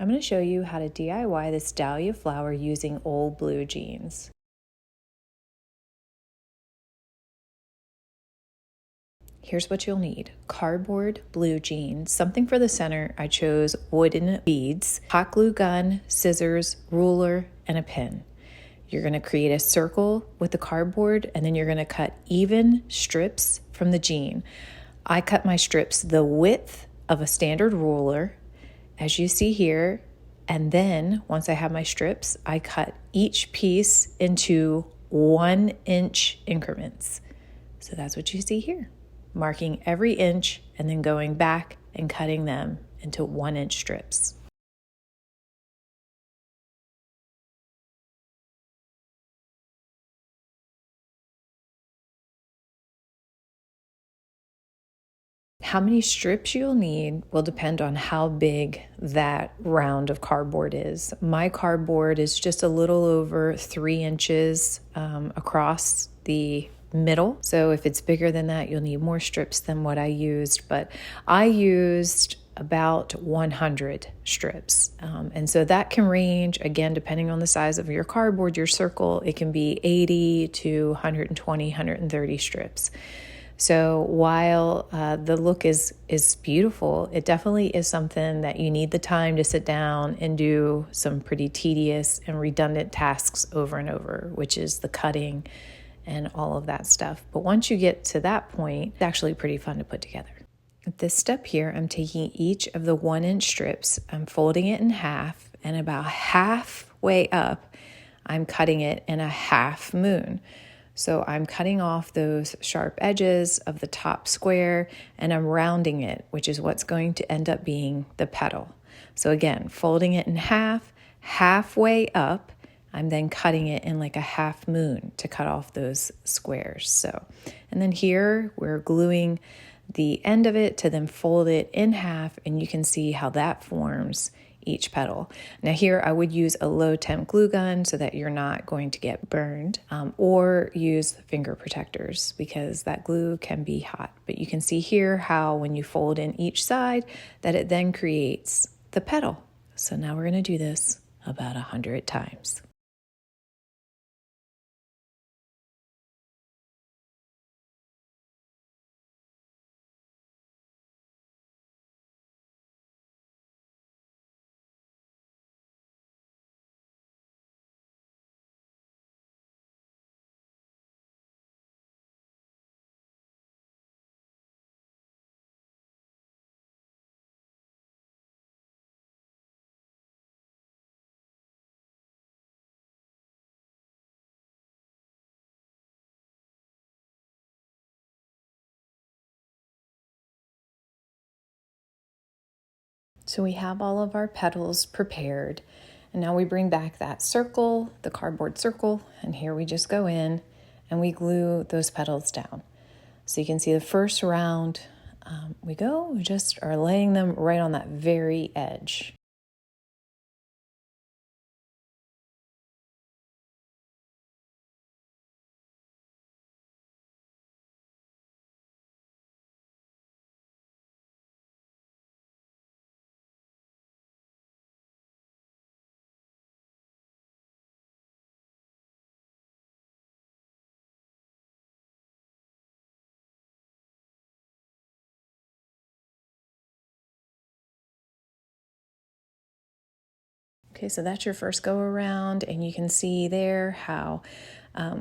I'm going to show you how to DIY this Dahlia flower using old blue jeans. Here's what you'll need: cardboard blue jeans, something for the center. I chose wooden beads, hot glue gun, scissors, ruler, and a pin. You're going to create a circle with the cardboard, and then you're going to cut even strips from the jean. I cut my strips the width of a standard ruler, as you see here, and then once I have my strips, I cut each piece into 1 inch increments. So that's what you see here, marking every inch and then going back and cutting them into 1 inch strips. How many strips you'll need will depend on how big that round of cardboard is. My cardboard is just a little over 3 inches across the middle. So if it's bigger than that, you'll need more strips than what I used. But I used about 100 strips. And so that can range, again, depending on the size of your cardboard, your circle. It can be 80 to 120, 130 strips. So while the look is beautiful, it definitely is something that you need the time to sit down and do some pretty tedious and redundant tasks over and over, which is the cutting and all of that stuff. But once you get to that point, it's actually pretty fun to put together. At this step here, I'm taking each of the 1 inch strips, I'm folding it in half, and about halfway up, I'm cutting it in a half moon. So I'm cutting off those sharp edges of the top square and I'm rounding it, which is what's going to end up being the petal. So again, folding it in half, halfway up, I'm then cutting it in like a half moon to cut off those squares. So, and then here we're gluing the end of it to then fold it in half, and you can see how that forms each petal. Now here I would use a low temp glue gun so that you're not going to get burned, or use finger protectors because that glue can be hot. But you can see here how when you fold in each side that it then creates the petal. So now we're going to do this about 100 times. So we have all of our petals prepared, and now we bring back that circle, the cardboard circle, and here we just go in and we glue those petals down. So you can see the first round, we just are laying them right on that very edge. Okay, so that's your first go around, and you can see there how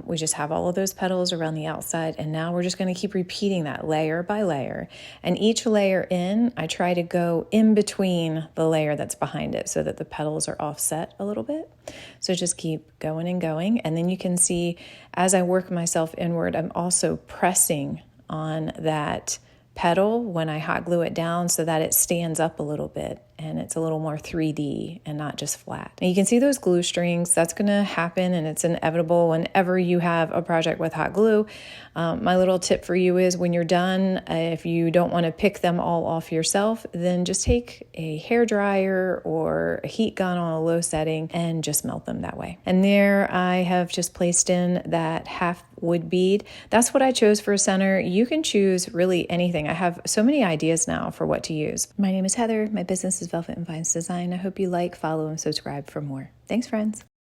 we just have all of those petals around the outside, and now we're just going to keep repeating that layer by layer. And each layer in, I try to go in between the layer that's behind it so that the petals are offset a little bit. So just keep going and going, and then you can see as I work myself inward, I'm also pressing on that petal when I hot glue it down so that it stands up a little bit and it's a little more 3D and not just flat. Now you can see those glue strings. That's going to happen, and it's inevitable whenever you have a project with hot glue. My little tip for you is when you're done, if you don't want to pick them all off yourself, then just take a hair dryer or a heat gun on a low setting and just melt them that way. And there I have just placed in that half wood bead. That's what I chose for a center. You can choose really anything. I have so many ideas now for what to use. My name is Heather. My business is is Velvet and Vines Design. I hope you like, follow, and subscribe for more. Thanks, friends.